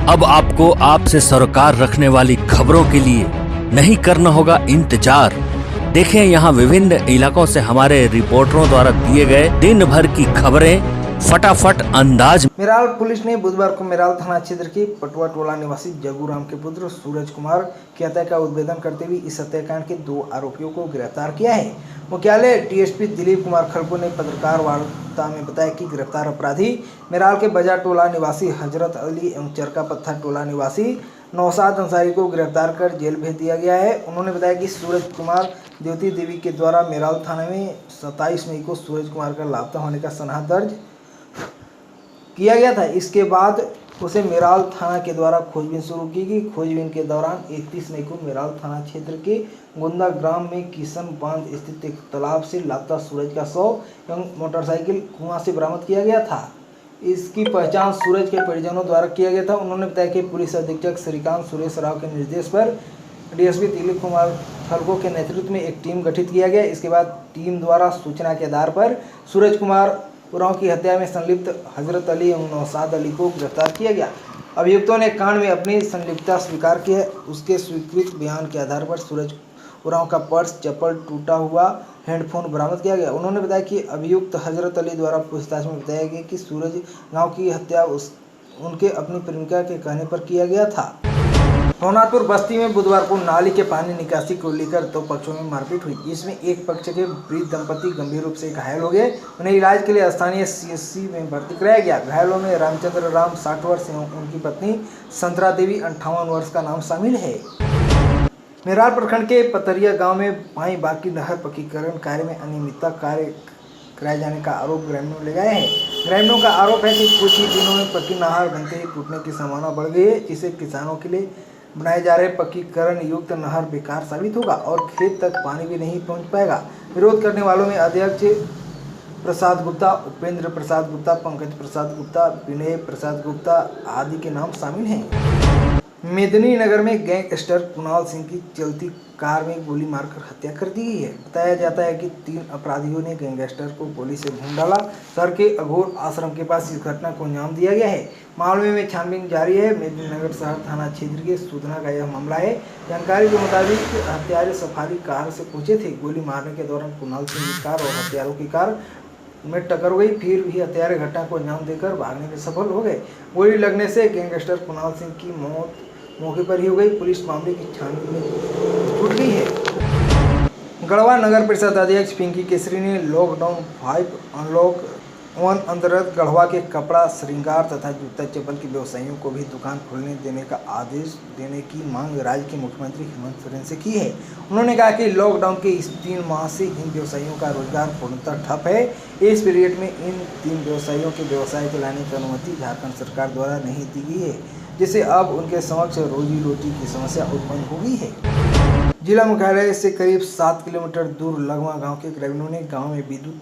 अब आपको आपसे सरोकार रखने वाली खबरों के लिए नहीं करना होगा इंतजार। देखें यहाँ विभिन्न इलाकों से हमारे रिपोर्टरों द्वारा दिए गए दिन भर की खबरें फटाफट अंदाज। मेराल पुलिस ने बुधवार को मेराल थाना क्षेत्र के पटुआ टोला निवासी जगूराम के पुत्र सूरज कुमार की हत्या का उद्भेदन करते हुए इस हत्याकांड के 2 आरोपियों को गिरफ्तार किया है। मुख्यालय डीएसपी दिलीप कुमार खड़को ने पत्रकार वार्ता में बताया कि गिरफ्तार अपराधी मेराल के बजा टोला निवासी हजरत अली एवं चरका पत्थर टोला निवासी नौशाद अंसारी को गिरफ्तार कर जेल भेज दिया गया है। उन्होंने बताया कि सूरज कुमार द्योति देवी के द्वारा मेराल थाने में 27 मई को सूरज कुमार का लापता होने का सनहा दर्ज किया गया था। इसके बाद उसे मेराल थाना के द्वारा खोजबीन शुरू की गई। खोजबीन के दौरान 31 मई को मेराल थाना क्षेत्र के गुंदा ग्राम में किशन बांध स्थित एक तालाब से लापता सूरज का शव एवं मोटरसाइकिल कुआं से बरामद किया गया था। इसकी पहचान सूरज के परिजनों द्वारा किया गया था। उन्होंने बताया कि पुलिस अधीक्षक श्रीकांत सुरेश राव के निर्देश पर डीएसपी दिलीप कुमार खड़को के नेतृत्व में एक टीम गठित किया गया। इसके बाद टीम द्वारा सूचना के आधार पर सूरज कुमार उरांव की हत्या में संलिप्त हजरत अली एवं नौशाद अली को गिरफ्तार किया गया। अभियुक्तों ने कांड में अपनी संलिप्तता स्वीकार की है। उसके स्वीकृत बयान के आधार पर सूरज उरांव का पर्स, चप्पल, टूटा हुआ हैंडफोन बरामद किया गया। उन्होंने बताया कि अभियुक्त हजरत अली द्वारा पूछताछ में बताया गया कि सूरज गांव की हत्या उनके अपनी प्रेमिका के कहने पर किया गया था। भवनाथपुर बस्ती में बुधवार को नाली के पानी निकासी को लेकर 2 पक्षों में मारपीट हुई। इसमें एक पक्ष के वृद्ध दंपति गंभीर रूप से घायल हो गए। उन्हें इलाज के लिए स्थानीय सीएचसी में भर्ती कराया गया। घायलों में रामचंद्र राम 60 वर्ष एवं उनकी पत्नी संतरा देवी 58 वर्ष का नाम शामिल है। मेराल प्रखंड के पतरिया गाँव में बाई बाकी नहर पक्कीकरण कार्य में अनियमितता कार्य कराए जाने का आरोप ग्रामीणों ने लगाया है। ग्रामीणों का आरोप है कि कुछ ही दिनों में पक्की नहर बनते ही टूटने की संभावना बढ़ गई है, जिससे किसानों के लिए बनाए जा रहे पक्कीकरण युक्त नहर बेकार साबित होगा और खेत तक पानी भी नहीं पहुंच पाएगा। विरोध करने वालों में अध्यक्ष प्रसाद गुप्ता, उपेंद्र प्रसाद गुप्ता, पंकज प्रसाद गुप्ता, विनय प्रसाद गुप्ता आदि के नाम शामिल हैं। मेदिनीनगर में गैंगस्टर कुणाल सिंह की चलती कार में गोली मारकर हत्या कर दी गई है। बताया जाता है कि 3 अपराधियों ने गैंगस्टर को गोली से भून डाला। शहर के अघोर आश्रम के पास इस घटना को अंजाम दिया गया है। मामले में छानबीन जारी है। मेदिनीनगर शहर थाना क्षेत्र के सूचना का यह मामला है। जानकारी के मुताबिक हत्यारे सफारी कार से पहुंचे थे। गोली मारने के दौरान कुणाल सिंह की कार और हत्यारों की कार में टक्कर हो गई। फिर भी हत्यारे घटना को अंजाम देकर भागने में सफल हो गए। गोली लगने से गैंगस्टर कुणाल सिंह की मौत मौके पर ही हो गई। पुलिस मामले की छानबीन में जुट गई है। गढ़वा नगर परिषद अध्यक्ष पिंकी केसरी ने लॉकडाउन 5 अनलॉक 1 अंतर्गत गढ़वा के कपड़ा, श्रृंगार तथा जूता चप्पल के व्यवसायियों को भी दुकान खोलने देने का आदेश देने की मांग राज्य के मुख्यमंत्री हेमंत सोरेन से की है। उन्होंने कहा कि लॉकडाउन के इस 3 माह से इन व्यवसायियों का रोजगार पूर्णतः ठप है। इस पीरियड में इन 3 व्यवसायियों के व्यवसाय चलाने की अनुमति झारखंड सरकार द्वारा नहीं दी गई है, जिससे अब उनके समक्ष रोजी रोटी की समस्या उत्पन्न हो गई है। जिला मुख्यालय से करीब 7 किलोमीटर दूर लगवा गांव के ग्रामीणों ने गांव में विद्युत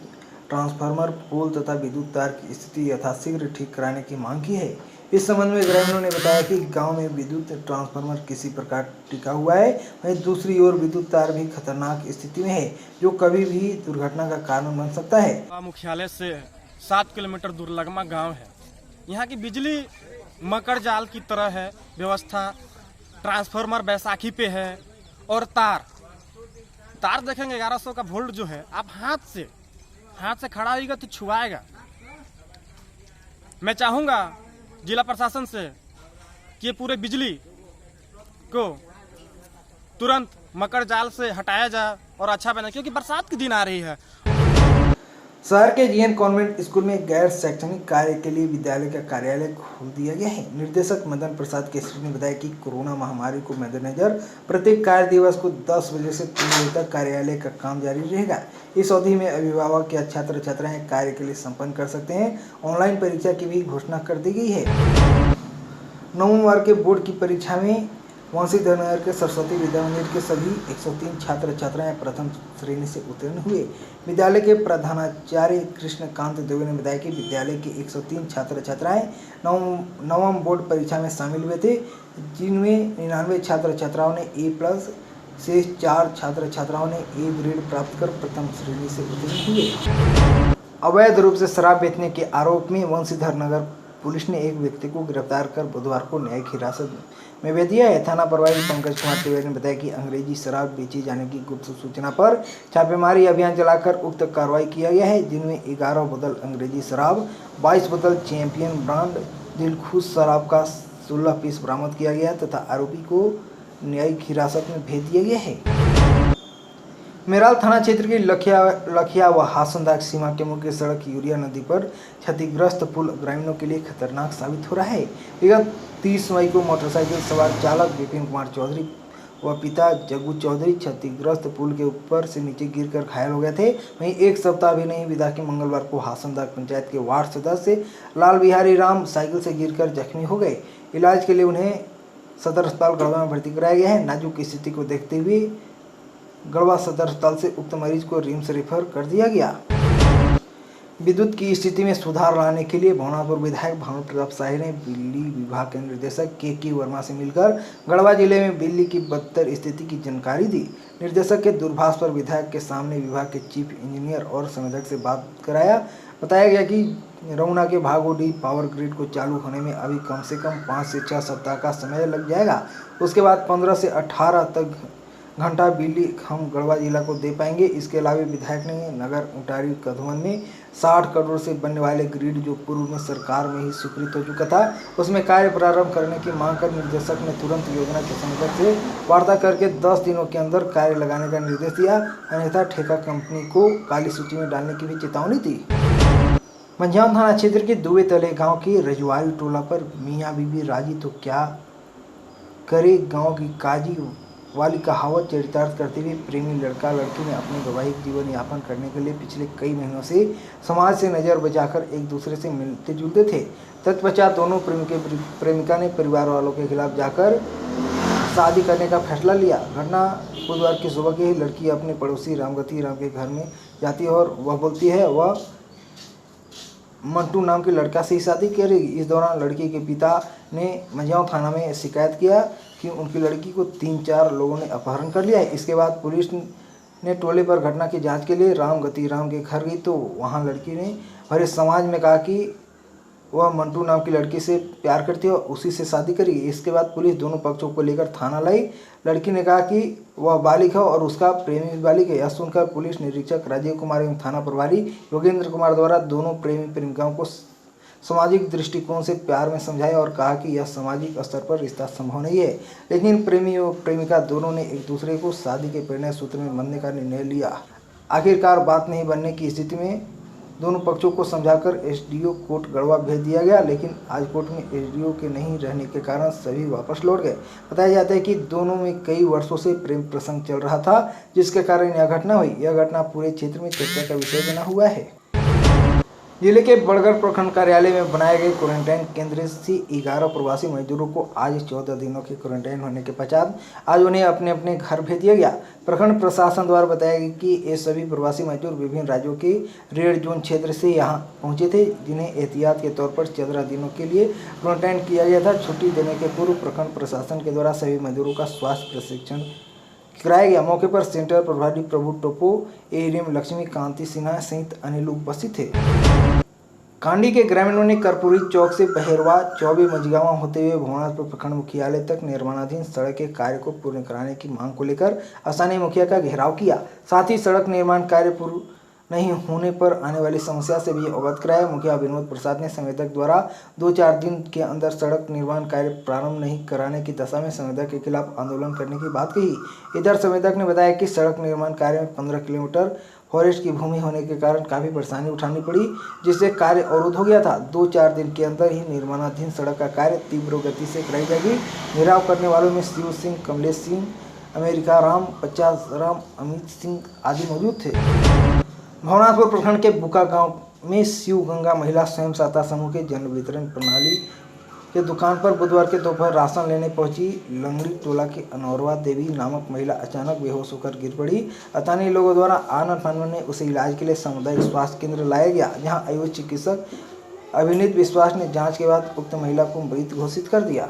ट्रांसफार्मर, पोल तथा विद्युत तार की स्थिति यथाशीघ्र ठीक कराने की मांग की है। इस संबंध में ग्रामीणों ने बताया कि गांव में विद्युत ट्रांसफार्मर किसी प्रकार टिका हुआ है। वहीं दूसरी ओर विद्युत तार भी खतरनाक स्थिति में है, जो कभी भी दुर्घटना का कारण बन सकता है। मुख्यालय से 7 किलोमीटर दूर लगमा गाँव है। यहाँ की बिजली मकर जाल की तरह है व्यवस्था। ट्रांसफार्मर बैसाखी पे है और तार देखेंगे 1100 का वोल्ट जो है, आप हाथ से खड़ा होगा तो छुआएगा। मैं चाहूँगा जिला प्रशासन से कि ये पूरे बिजली को तुरंत मकर जाल से हटाया जाए और अच्छा बने, क्योंकि बरसात के दिन आ रही है। शहर के जीएन कॉन्वेंट स्कूल में गैर शैक्षणिक कार्य के लिए विद्यालय का कार्यालय खोल दिया गया है। निर्देशक मदन प्रसाद केसरी ने बताया कि कोरोना महामारी को मद्देनजर प्रत्येक कार्य दिवस को 10 बजे से 3 बजे तक कार्यालय का काम जारी रहेगा। इस अवधि में अभिभावक या छात्र छात्राएं कार्य के लिए संपन्न कर सकते हैं। ऑनलाइन परीक्षा की भी घोषणा कर दी गई है। नवंबर के बोर्ड की परीक्षा में वंशीधर नगर के सरस्वती विद्या मंदिर के सभी 103 छात्र छात्राएं प्रथम श्रेणी से उत्तीर्ण हुए। विद्यालय के प्रधानाचार्य कृष्णकांत देव ने बताया कि विद्यालय के 103 छात्र छात्राएं नवम बोर्ड परीक्षा में शामिल हुए थे, जिनमें 99 छात्र छात्राओं ने A+ से 4 छात्र छात्राओं ने A ग्रेड प्राप्त कर प्रथम श्रेणी से उत्तीर्ण हुए। अवैध रूप से शराब बेचने के आरोप में वंशीधर नगर पुलिस ने एक व्यक्ति को गिरफ्तार कर बुधवार को न्यायिक हिरासत में भेज दिया है। थाना प्रभारी पंकज कुमार तिवारी ने बताया कि अंग्रेजी शराब बेची जाने की गुप्त सूचना पर छापेमारी अभियान चलाकर उक्त कार्रवाई किया गया है, जिनमें 11 बोतल अंग्रेजी शराब, 22 बोतल चैंपियन ब्रांड दिलखुश शराब का 16 पीस बरामद किया गया तथा आरोपी को न्यायिक हिरासत में भेज दिया गया है। मेराल थाना क्षेत्र की लखिया व हासनदाग सीमा के मुख्य सड़क यूरिया नदी पर क्षतिग्रस्त पुल ग्रामीणों के लिए खतरनाक साबित हो रहा है। विगत 30 मई को मोटरसाइकिल सवार चालक विपिन कुमार चौधरी व पिता जग्गू चौधरी क्षतिग्रस्त पुल के ऊपर से नीचे गिरकर घायल हो गए थे। वहीं एक सप्ताह भी नहीं बीता कि मंगलवार को हासनदाग पंचायत के वार्ड सदस्य लाल बिहारी राम साइकिल से गिरकर जख्मी हो गए। इलाज के लिए उन्हें सदर अस्पताल गढ़वा में भर्ती कराया गया है। नाजुक स्थिति को देखते हुए गढ़वा सदर अस्पताल से उक्त मरीज को रिम्स रेफर कर दिया गया। विद्युत की स्थिति में सुधार लाने के लिए भवनापुर विधायक भानु प्रताप शाही ने बिजली विभाग के निर्देशक के वर्मा से मिलकर गढ़वा जिले में बिजली की बदतर स्थिति की जानकारी दी। निर्देशक के दूरभाष पर विधायक के सामने विभाग के चीफ इंजीनियर और संवेदक से बात कराया। बताया गया कि रमुना के भागोडी पावर ग्रिड को चालू होने में अभी कम से कम 5 से 6 सप्ताह का समय लग जाएगा। उसके बाद 15 से 18 तक घंटा बिजली हम गढ़वा जिला को दे पाएंगे। इसके अलावा विधायक ने नगर उटारी कधवन में 60 करोड़ से बनने वाले ग्रिड जो पूर्व में सरकार में ही स्वीकृत हो चुका था, उसमें कार्य प्रारंभ करने की मांग कर निर्देशक ने तुरंत योजना के संगठन से वार्ता करके 10 दिनों के अंदर कार्य लगाने का निर्देश दिया, अन्यथा ठेका कंपनी को काली सूची में डालने की भी चेतावनी दी। मंझावन थाना क्षेत्र के दुबे तले गाँव के रजवारी टोला पर मियाँ बीबी राजी तो क्या करे गाँव की काजी वाली कहावत चरितार्थ करते हुए प्रेमी लड़का लड़की ने अपने वैवाहिक जीवन यापन करने के लिए पिछले कई महीनों से समाज से नज़र बचाकर एक दूसरे से मिलते जुलते थे। तत्पश्चात दोनों प्रेमिका ने परिवार वालों के खिलाफ जाकर शादी करने का फैसला लिया। घटना बुधवार की सुबह की लड़की अपने पड़ोसी रामगति राम के घर में जाती है और वह बोलती है वह मंटू नाम के लड़का से ही शादी करेगी। इस दौरान लड़की के पिता ने मंझावन थाना में शिकायत किया कि उनकी लड़की को 3-4 लोगों ने अपहरण कर लिया है। इसके बाद पुलिस ने टोले पर घटना की जांच के लिए रामगति राम के घर गई तो वहां लड़की ने भरे समाज में कहा कि वह मंटू नाम की लड़की से प्यार करती है और उसी से शादी करेगी। इसके बाद पुलिस दोनों पक्षों को लेकर थाना लाई। लड़की ने कहा कि वह बालिक है और उसका प्रेमी बालिक है। यह सुनकर पुलिस निरीक्षक राजीव कुमार एवं थाना प्रभारी योगेंद्र कुमार द्वारा दोनों प्रेमी प्रेमिकाओं को सामाजिक दृष्टिकोण से प्यार में समझाया और कहा कि यह सामाजिक स्तर पर रिश्ता संभव नहीं है, लेकिन प्रेमी और प्रेमिका दोनों ने एक दूसरे को शादी के परिणय सूत्र में बंधने का निर्णय लिया। आखिरकार बात नहीं बनने की स्थिति में दोनों पक्षों को समझाकर एसडीओ कोर्ट गढ़वा भेज दिया गया, लेकिन आज कोर्ट में एसडीओ के नहीं रहने के कारण सभी वापस लौट गए। बताया जाता है कि दोनों में कई वर्षों से प्रेम प्रसंग चल रहा था, जिसके कारण यह घटना हुई। यह घटना पूरे क्षेत्र में चर्चा का विषय बना हुआ है। जिले के बड़गढ़ प्रखंड कार्यालय में बनाए गए क्वारंटाइन केंद्र से 11 प्रवासी मजदूरों को आज 14 दिनों के क्वारंटाइन होने के पश्चात आज उन्हें अपने अपने घर भेज दिया गया। प्रखंड प्रशासन द्वारा बताया गया कि ये सभी प्रवासी मजदूर विभिन्न राज्यों के रेड जोन क्षेत्र से यहां पहुंचे थे, जिन्हें एहतियात के तौर पर 14 दिनों के लिए क्वारंटाइन किया गया था। छुट्टी देने के पूर्व प्रखंड प्रशासन के द्वारा सभी मजदूरों का स्वास्थ्य प्रशिक्षण कराया गया। मौके पर सेंटर प्रभारी प्रभु टोपो, एएनएम लक्ष्मी कांति सिन्हा सहित अन्य लोग उपस्थित थे। कांडी के ग्रामीणों ने कर्पूरी चौक से बहेरवा चौबे मझगांव होते हुए भवनाथपुर प्रखंड मुख्यालय तक निर्माणाधीन सड़क के कार्य को पूर्ण कराने की मांग को लेकर स्थानीय मुखिया का घेराव किया। साथ ही सड़क निर्माण कार्य पूर्ण नहीं होने पर आने वाली समस्या से भी अवगत कराया। मुखिया विनोद प्रसाद ने संवेदक द्वारा 2-4 दिन के अंदर सड़क निर्माण कार्य प्रारंभ नहीं कराने की दशा में संवेदक के खिलाफ आंदोलन करने की बात कही। इधर संवेदक ने बताया कि सड़क निर्माण कार्य में 15 किलोमीटर फॉरेस्ट की भूमि होने के कारण काफ़ी परेशानी उठानी पड़ी, जिससे कार्य अवरुद्ध हो गया था। 2-4 दिन के अंदर ही निर्माणाधीन सड़क का कार्य तीव्र गति से कराई जाएगी। घेराव करने वालों में शिव सिंह, कमलेश सिंह, अमेरिका राम, 50 राम, अमित सिंह आदि मौजूद थे। भवनाथपुर प्रखंड के बुका गांव में शिव गंगा महिला स्वयं सहायता समूह के जन वितरण प्रणाली के दुकान पर बुधवार के दोपहर राशन लेने पहुंची लंगड़ी टोला की अनौरवा देवी नामक महिला अचानक बेहोश होकर गिर पड़ी। स्थानीय लोगों द्वारा आनन फानन में उसे इलाज के लिए सामुदायिक स्वास्थ्य केंद्र लाया गया, जहां आयुष चिकित्सक अभिनीत विश्वास ने जांच के बाद उक्त महिला को मृत घोषित कर दिया।